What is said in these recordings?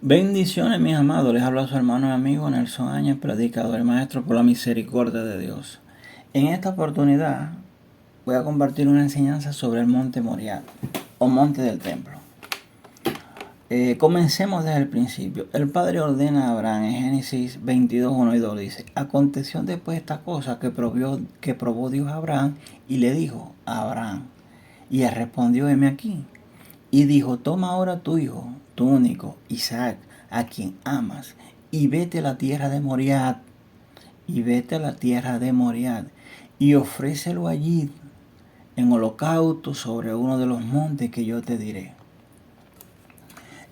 Bendiciones, mis amados. Les habla su hermano y amigo Nelson Áñez, predicador y maestro por la misericordia de Dios. En esta oportunidad voy a compartir una enseñanza sobre el monte Moriah o monte del templo. Comencemos desde el principio. El Padre ordena a Abraham en Génesis 22, 1 y 2. Dice: aconteció después esta cosa que probó Dios a Abraham y le dijo a Abraham. Y él respondió: heme aquí. Y dijo: toma ahora tu hijo, tu único, Isaac, a quien amas, y vete a la tierra de Moriah, y ofrécelo allí en holocausto sobre uno de los montes que yo te diré.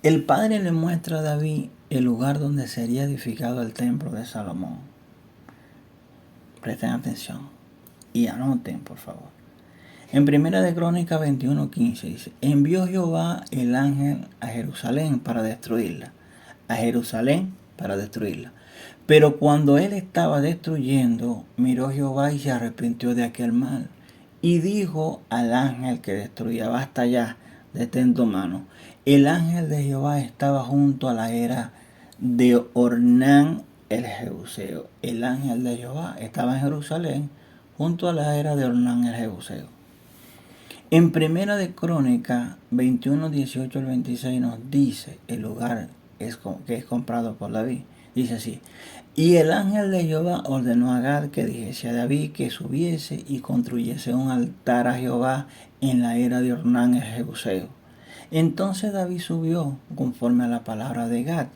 El Padre le muestra a David el lugar donde sería edificado el templo de Salomón. Presten atención y anoten, por favor. En Primera de Crónicas 21:15 dice: envió Jehová el ángel a Jerusalén para destruirla. Pero cuando él estaba destruyendo, miró Jehová y se arrepintió de aquel mal. Y dijo al ángel que destruía: basta ya, detén tu mano. El ángel de Jehová estaba junto a la era de Ornán el Jebuseo. El ángel de Jehová estaba en Jerusalén junto a la era de Ornán el Jebuseo. En Primera de Crónica 21, 18 al 26 nos dice el lugar que es comprado por David. Dice así: y el ángel de Jehová ordenó a Gad que dijese a David que subiese y construyese un altar a Jehová en la era de Ornán el Jebuseo. Entonces David subió conforme a la palabra de Gad,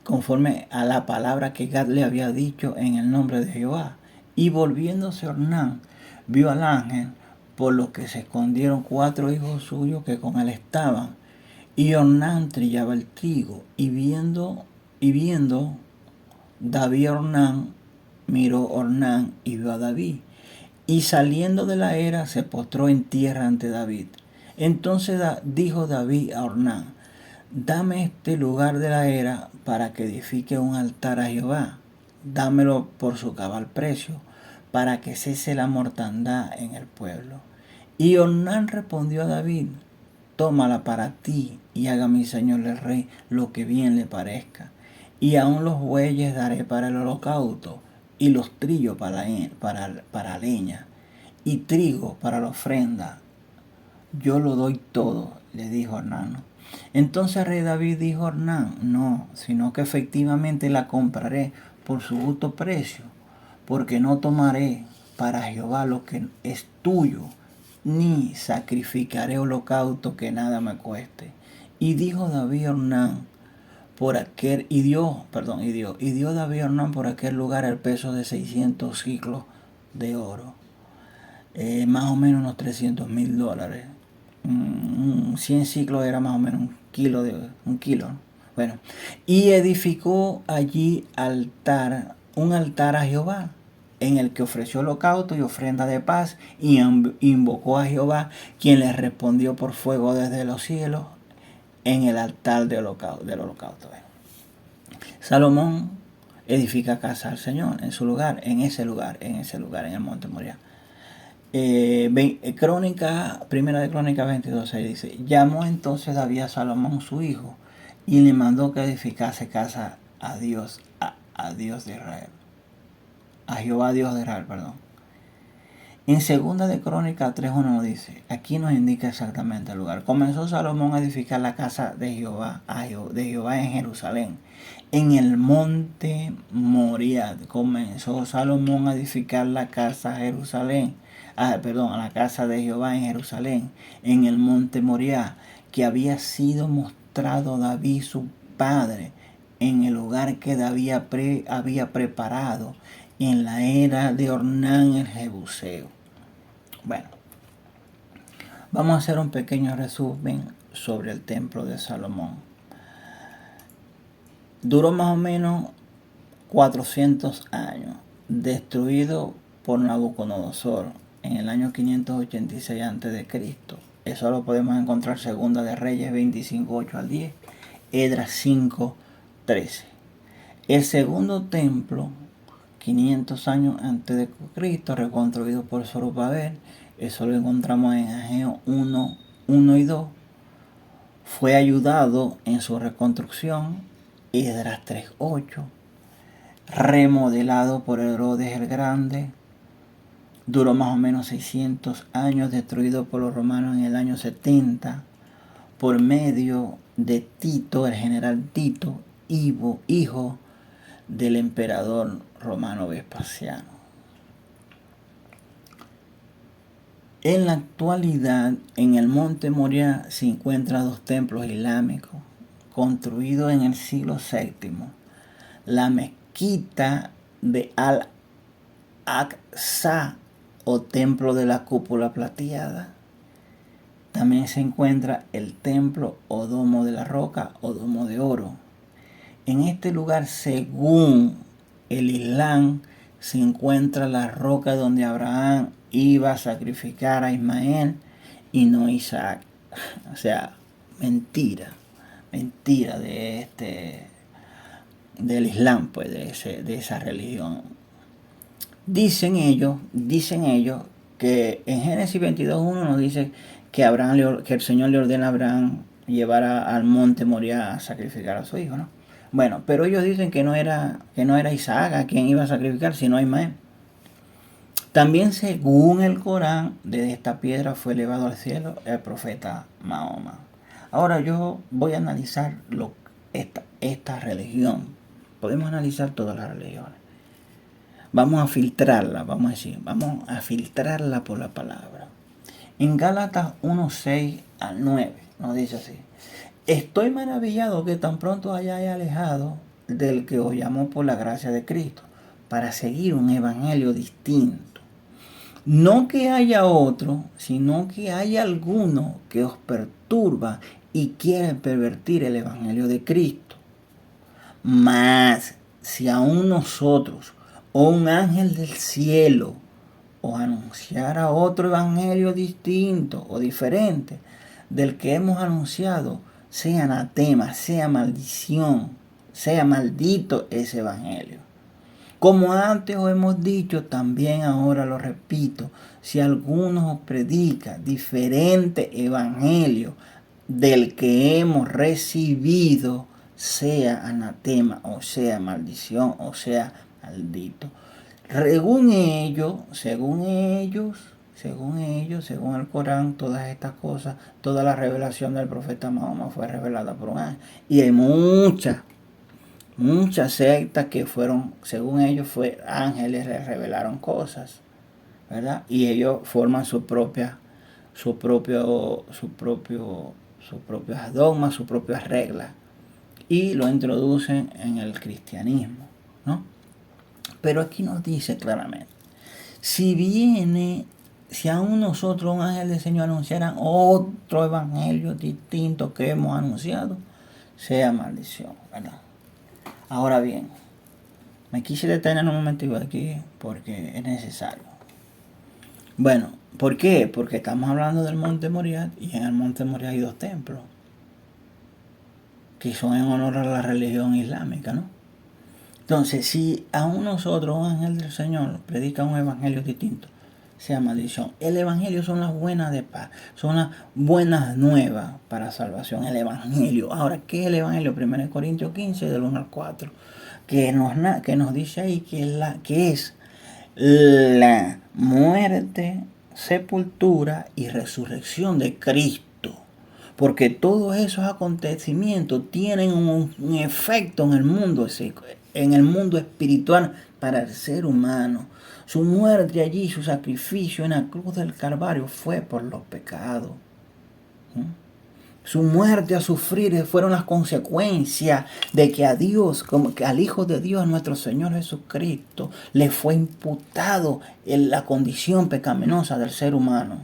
conforme a la palabra que Gad le había dicho en el nombre de Jehová. Y volviéndose Ornán, vio al ángel, por lo que se escondieron 4 hijos suyos que con él estaban. Y Ornán trillaba el trigo, y viendo David a Ornán, miró Ornán y vio a David. Y saliendo de la era, se postró en tierra ante David. Entonces dijo David a Ornán: dame este lugar de la era para que edifique un altar a Jehová. Dámelo por su cabal precio, para que cese la mortandad en el pueblo. Y Ornán respondió a David: tómala para ti, y haga mi señor el rey lo que bien le parezca. Y aun los bueyes daré para el holocausto, y los trillos para leña, y trigo para la ofrenda. Yo lo doy todo, le dijo Ornán. Entonces el rey David dijo a Ornán: no, sino que efectivamente la compraré por su justo precio, porque no tomaré para Jehová lo que es tuyo, ni sacrificaré holocausto que nada me cueste. Y dijo David a Ornán y dio David a Ornán por aquel lugar el peso de 600 ciclos de oro, más o menos unos $300,000. 100 ciclos era más o menos un kilo. Bueno, y edificó allí un altar a Jehová, en el que ofreció holocausto y ofrenda de paz, y invocó a Jehová, quien le respondió por fuego desde los cielos en el altar del holocausto. Salomón edifica casa al Señor en su lugar, en ese lugar, en el monte Moriah. Primera de Crónicas 22:6 dice: llamó entonces David a Salomón su hijo y le mandó que edificase casa a Dios, a Dios de Israel, a Jehová Dios de Israel, perdón. En Segunda de Crónicas 3:1 dice, aquí nos indica exactamente el lugar. Comenzó Salomón a edificar la casa de Jehová, en Jerusalén, en el monte Moriah. Comenzó Salomón a edificar la casa a la casa de Jehová en Jerusalén, en el monte Moriah, que había sido mostrado David su padre, en el lugar que David había preparado en la era de Ornán el Jebuseo. Bueno, vamos a hacer un pequeño resumen sobre el templo de Salomón. Duró más o menos 400 años, destruido por Nabucodonosor en el año 586 a.C. Eso lo podemos encontrar en 2 de Reyes 25:8 al 10, Esdras 5:13. El segundo templo, 500 años antes de Cristo, reconstruido por Zorobabel. Eso lo encontramos en Ageo 1 y 2. Fue ayudado en su reconstrucción, Esdras 3:8, remodelado por Herodes el Grande, duró más o menos 600 años, destruido por los romanos en el año 70, por medio de Tito, el general Tito, hijo del emperador romano Vespasiano. En la actualidad, en el monte Moriah se encuentran 2 templos islámicos construidos en el siglo VII. La mezquita de Al-Aqsa o templo de la cúpula plateada. También se encuentra el templo o domo de la roca o domo de oro. En este lugar, según el Islam, se encuentra la roca donde Abraham iba a sacrificar a Ismael y no Isaac. O sea, mentira del Islam, pues, de esa religión. Dicen ellos que en Génesis 22:1 nos dice que el Señor le ordena a Abraham llevar al monte Moriah a sacrificar a su hijo, ¿no? Bueno, pero ellos dicen que no era Isaac a quien iba a sacrificar, sino a Ismael. También, según el Corán, desde esta piedra fue elevado al cielo el profeta Mahoma. Ahora yo voy a analizar esta religión. Podemos analizar todas las religiones. Vamos a filtrarla, vamos a filtrarla por la palabra. En Gálatas 1:6 al 9 nos dice así: estoy maravillado que tan pronto hayáis alejado del que os llamó por la gracia de Cristo, para seguir un evangelio distinto. No que haya otro, sino que hay alguno que os perturba y quiere pervertir el evangelio de Cristo. Mas si aún nosotros o un ángel del cielo os anunciara otro evangelio distinto o diferente del que hemos anunciado, sea anatema, sea maldición, sea maldito ese evangelio. Como antes os hemos dicho, también ahora lo repito: si alguno os predica diferente evangelio del que hemos recibido, sea anatema, o sea maldición, o sea maldito. Según el Corán, todas estas cosas, toda la revelación del profeta Mahoma fue revelada por un ángel. Y hay muchas sectas que fueron, según ellos, fue ángeles, les revelaron cosas, ¿verdad? Y ellos forman sus propios dogmas, sus propias reglas, y lo introducen en el cristianismo, ¿no? Pero aquí nos dice claramente: si aún nosotros, un ángel del Señor, anunciaran otro evangelio distinto que hemos anunciado, sea maldición, ¿verdad? Ahora bien, me quise detener un momentito aquí porque es necesario. Bueno, ¿por qué? Porque estamos hablando del monte Moriah, y en el monte Moriah hay 2 templos que son en honor a la religión islámica, ¿no? Entonces, si aún nosotros, un ángel del Señor, predica un evangelio distinto, sea maldición. El evangelio son las buenas de paz, son las buenas nuevas para salvación. El evangelio. Ahora, ¿qué es el evangelio? 1 Corintios 15, del 1 al 4, que nos dice ahí que es la muerte, sepultura y resurrección de Cristo. Porque todos esos acontecimientos tienen un efecto en el mundo espiritual para el ser humano. Su muerte allí, su sacrificio en la cruz del Calvario fue por los pecados. Su muerte a sufrir fueron las consecuencias de que a Dios, como que al Hijo de Dios, nuestro Señor Jesucristo, le fue imputado en la condición pecaminosa del ser humano.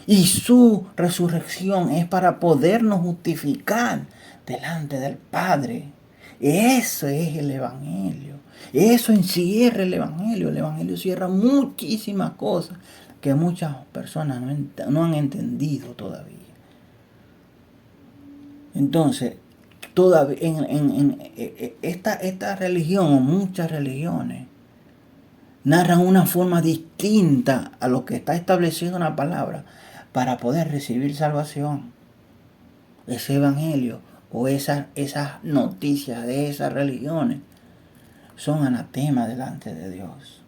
Y su resurrección es para podernos justificar delante del Padre. Eso es el evangelio. Eso encierra el evangelio. El evangelio encierra muchísimas cosas que muchas personas no han entendido todavía. Entonces, todavía esta religión, o muchas religiones, narran una forma distinta a lo que está establecido en la palabra para poder recibir salvación. ese evangelio o esas noticias de esas religiones son anatema delante de Dios.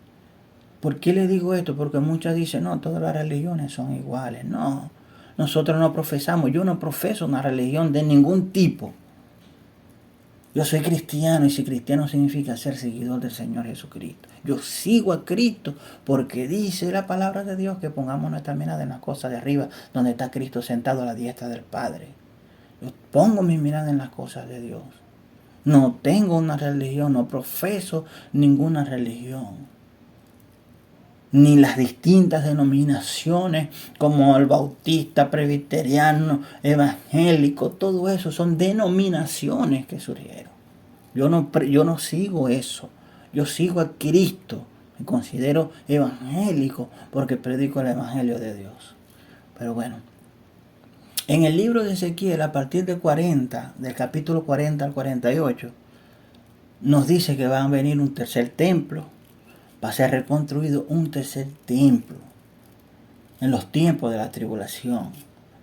¿Por qué le digo esto? Porque muchas dicen, no, todas las religiones son iguales. No, nosotros no profesamos, yo no profeso una religión de ningún tipo. Yo soy cristiano y si cristiano significa ser seguidor del Señor Jesucristo. Yo sigo a Cristo porque dice la palabra de Dios que pongamos nuestra mirada en las cosas de arriba, donde está Cristo sentado a la diestra del Padre. Yo pongo mi mirada en las cosas de Dios. No tengo una religión, no profeso ninguna religión. Ni las distintas denominaciones como el bautista, presbiteriano, evangélico, todo eso son denominaciones que surgieron. Yo no sigo eso. Yo sigo a Cristo. Me considero evangélico porque predico el evangelio de Dios. Pero bueno, en el libro de Ezequiel, a partir del capítulo 40 al 48, nos dice que va a venir un tercer templo. Va a ser reconstruido un tercer templo en los tiempos de la tribulación.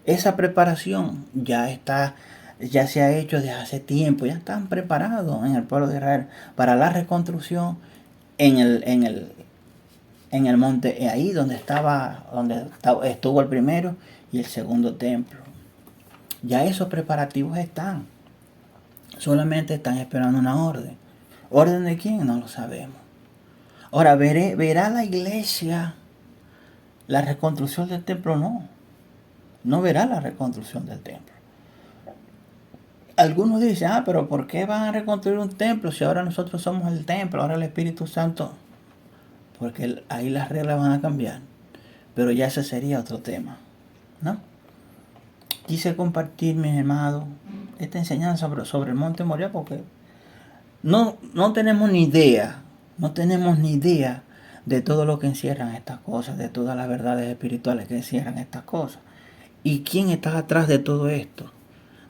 Esa preparación ya se ha hecho desde hace tiempo, ya están preparados en el pueblo de Israel para la reconstrucción en el monte, ahí donde estuvo el primero y el segundo templo. Ya esos preparativos están. Solamente están esperando una orden. ¿Orden de quién? No lo sabemos. Ahora, ¿verá la iglesia la reconstrucción del templo? No verá la reconstrucción del templo. Algunos dicen, pero ¿por qué van a reconstruir un templo si ahora nosotros somos el templo, ahora el Espíritu Santo? Porque ahí las reglas van a cambiar. Pero ya ese sería otro tema, ¿no? Quise compartir, mis hermanos, esta enseñanza sobre el Monte Moriah porque no tenemos ni idea. No tenemos ni idea de todo lo que encierran estas cosas, de todas las verdades espirituales que encierran estas cosas. ¿Y quién está atrás de todo esto?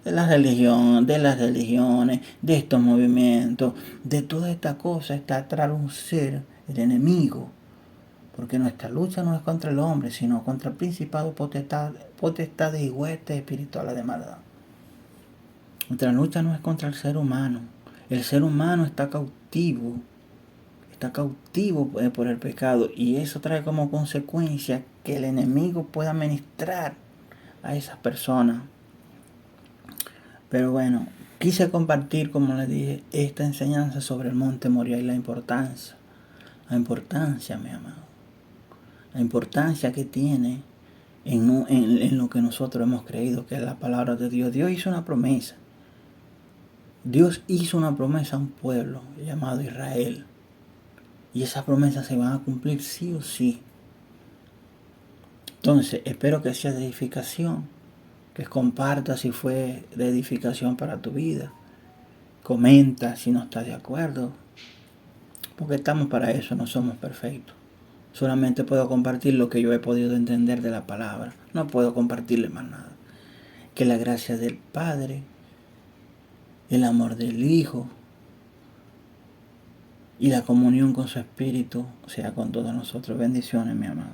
De la religión, de las religiones, de estos movimientos, de toda esta cosa está atrás un ser, el enemigo. Porque nuestra lucha no es contra el hombre, sino contra el principado, potestades y huestes espirituales de maldad. Nuestra lucha no es contra el ser humano. El ser humano está cautivo por el pecado y eso trae como consecuencia que el enemigo pueda ministrar a esas personas. Pero bueno, quise compartir, como les dije, esta enseñanza sobre el Monte Moriah y la importancia, mi amado, la importancia que tiene en lo que nosotros hemos creído, que es la palabra de Dios. Dios hizo una promesa a un pueblo llamado Israel. Y esas promesas se van a cumplir sí o sí. Entonces, espero que sea de edificación. Que compartas si fue de edificación para tu vida. Comenta si no estás de acuerdo. Porque estamos para eso, no somos perfectos. Solamente puedo compartir lo que yo he podido entender de la palabra. No puedo compartirle más nada. Que la gracia del Padre, el amor del Hijo y la comunión con su Espíritu sea con todos nosotros. Bendiciones, mi amado.